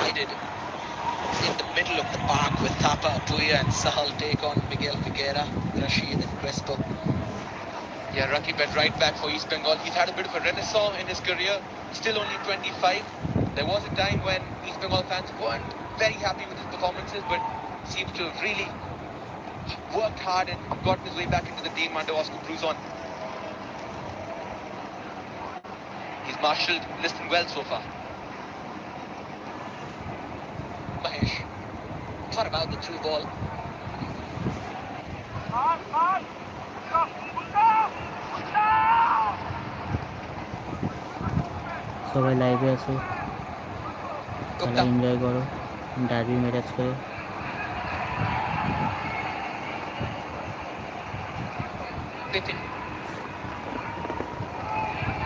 divided in the middle of the park with Thapa Apuya and Sahal take on Miguel Figuera, Rashid and Crespo. Yeah, Rakib at right back for East Bengal. He's had a bit of a renaissance in his career, still only 25. There was a time when East Bengal fans weren't very happy with his performances, but seems to have really worked hard and gotten his way back into the team under Oscar Bruzon. He's marshalled Liston well so far. Mahesh. What about the through ball? সবাই লাইভে আছে, খেলা enjoy করো, derby match করে।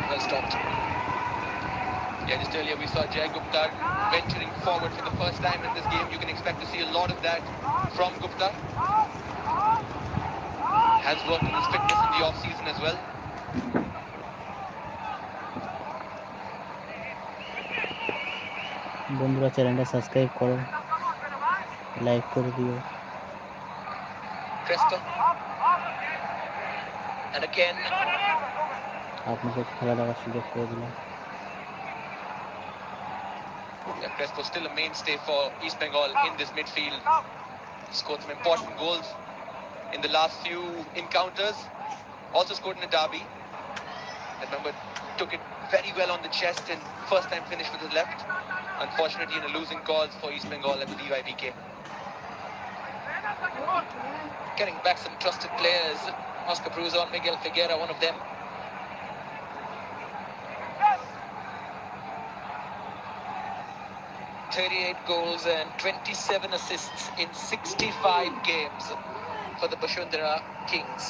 Well stopped. Yeah, just earlier we saw Jai Gupta venturing forward for the first time in this game. You can expect to see a lot of that from Gupta. Has worked on his fitness in the off-season as well. বন্ধুরা চ্যানেলটা subscribe করো, like করে দিও। Crespo. And again. আপনাদের খেলা দেখার সুযোগ করে দিলাম। Yeah, Crespo still a mainstay for East Bengal in this midfield. Scored some important goals in the last few encounters. Also scored in a derby. I remember took it very well on the chest and first time finished with his left. Unfortunately in a losing cause for East Bengal at the DYBK. Getting back some trusted players. Oscar Bruzon, Miguel Figuera, one of them. ...38 goals and 27 assists in 65 games for the Bashundhara Kings.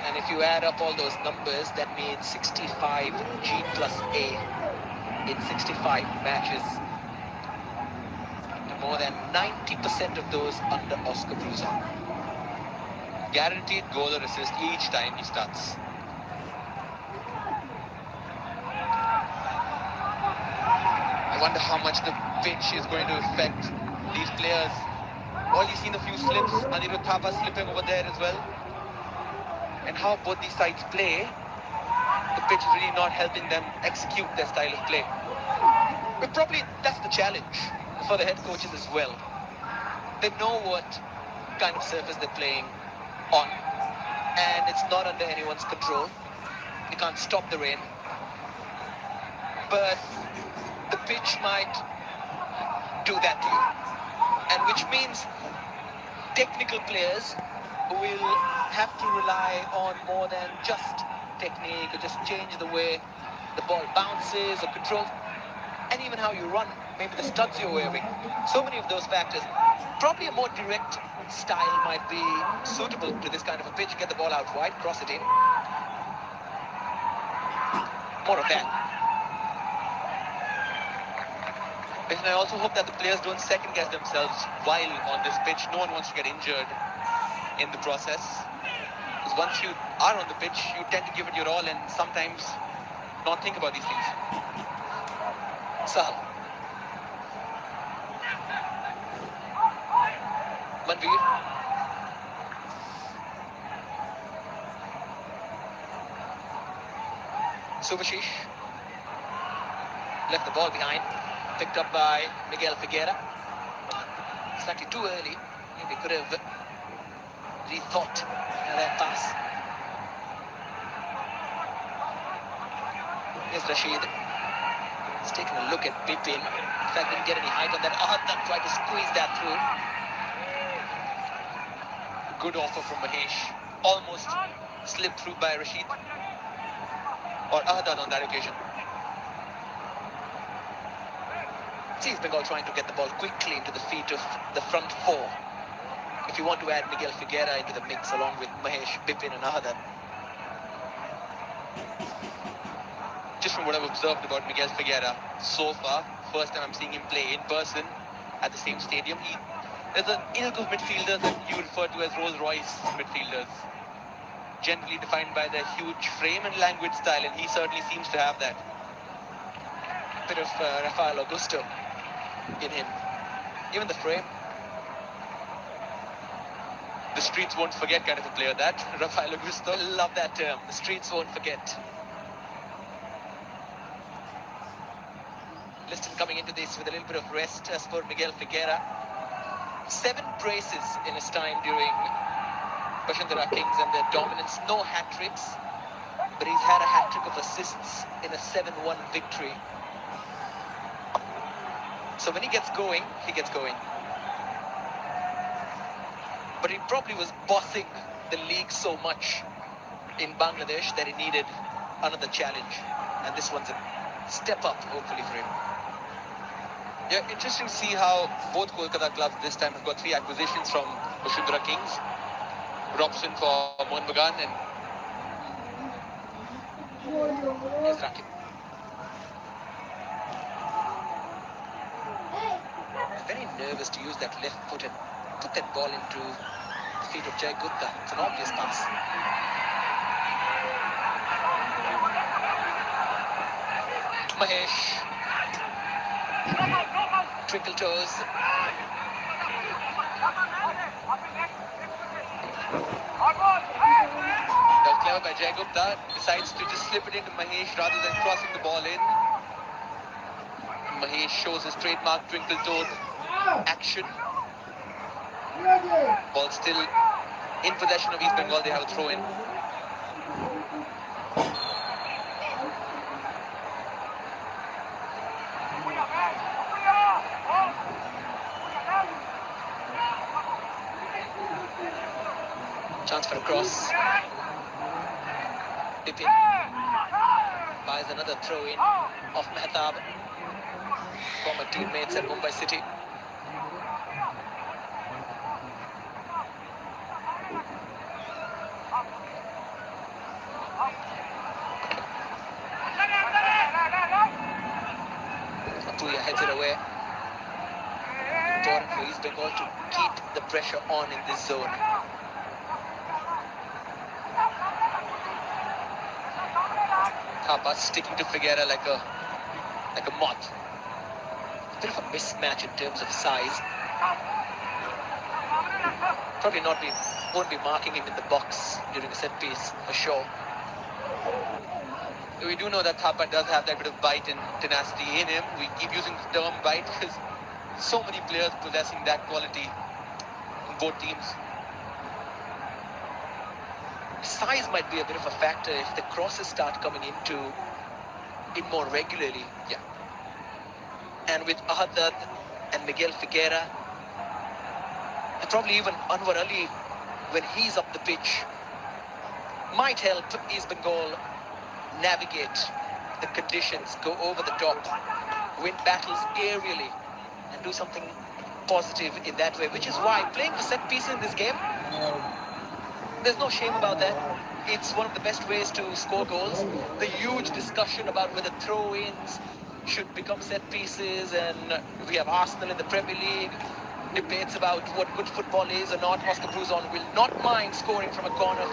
And if you add up all those numbers, that means 65 G plus A in 65 matches. More than 90% of those under Oscar Bruzon. Guaranteed goal or assist each time he starts. I wonder how much the pitch is going to affect these players. Only seen a few slips, Anirudh Thapa slipping over there as well. And how both these sides play, the pitch is really not helping them execute their style of play. But probably that's the challenge for the head coaches as well. They know what kind of surface they're playing on, and it's not under anyone's control. You can't stop the rain. But the pitch might do that to you. And which means technical players will have to rely on more than just technique or just change the way the ball bounces or controls, and even how you run, maybe the studs you're wearing. So many of those factors. Probably a more direct style might be suitable to this kind of a pitch. Get the ball out wide, cross it in. More of that. And I also hope that the players don't second guess themselves while on this pitch. No one wants to get injured in the process. Because once you are on the pitch, you tend to give it your all and sometimes not think about these things. Sahal. Manveer. Subhashish. Left the ball behind. Picked up by Miguel Figuera. Slightly too early. Maybe could have rethought that pass. Here's Rashid. He's taking a look at Bipin. In fact, didn't get any height on that. Ahad tried to squeeze that through. Good offer from Mahesh. Almost slipped through by Rashid. Or Ahad on that occasion. See East Bengal trying to get the ball quickly into the feet of the front four. If you want to add Miguel Figuera into the mix along with Mahesh, Bipin and Ahad. Just from what I've observed about Miguel Figuera so far, first time I'm seeing him play in person at the same stadium. There's an ilk of midfielders that you refer to as Rolls Royce midfielders. Generally defined by their huge frame and language style, and he certainly seems to have that. bit of Rafael Augusto in him. Even the frame. The streets won't forget kind of a player, that. Rafael Augusto. Love that term. The streets won't forget. Liston coming into this with a little bit of rest as for Miguel Figueira. 7 braces in his time during Bashundhara Kings and their dominance. No hat-tricks, but he's had a hat-trick of assists in a 7-1 victory. So when he gets going, he gets going. But he probably was bossing the league so much in Bangladesh that he needed another challenge. And this one's a step up, hopefully, for him. Yeah, interesting to see how both Kolkata clubs this time have got 3 acquisitions from Bashundhara Kings. Robson for Mohun Bagan and here's Rakib. Very nervous to use that left foot and put that ball into the feet of 𝙤𝙤𝙤𝙖𝙡. It's an obvious pass. Mahesh. Twinkle toes. That was clever by 𝙤𝙤𝙤𝙖𝙡. Decides to just slip it into Mahesh rather than crossing the ball in. Mahesh shows his trademark twinkle toe action. Ball still in possession of East Bengal. They have a throw in. Chance for a cross. Bipin buys another throw in of Mehtab, former teammates at Mumbai City. Apuya heads it away. Important for East Bengal to keep the pressure on in this zone. Thapa sticking to Figueira like a moth. A bit of a mismatch in terms of size. Probably won't be marking him in the box during a set piece for sure. We do know that Thapa does have that bit of bite and tenacity in him. We keep using the term bite because so many players possessing that quality in both teams. Size might be a bit of a factor if the crosses start coming in more regularly. Yeah. And with Ahadad and Miguel Figueira, and probably even Anwar Ali, when he's up the pitch, might help East Bengal navigate the conditions, go over the top, win battles aerially, and do something positive in that way, which is why playing for set pieces in this game, there's no shame about that. It's one of the best ways to score goals. The huge discussion about whether throw-ins should become set pieces, and we have Arsenal in the Premier League, debates about what good football is or not. Oscar Bruzon will not mind scoring from a corner.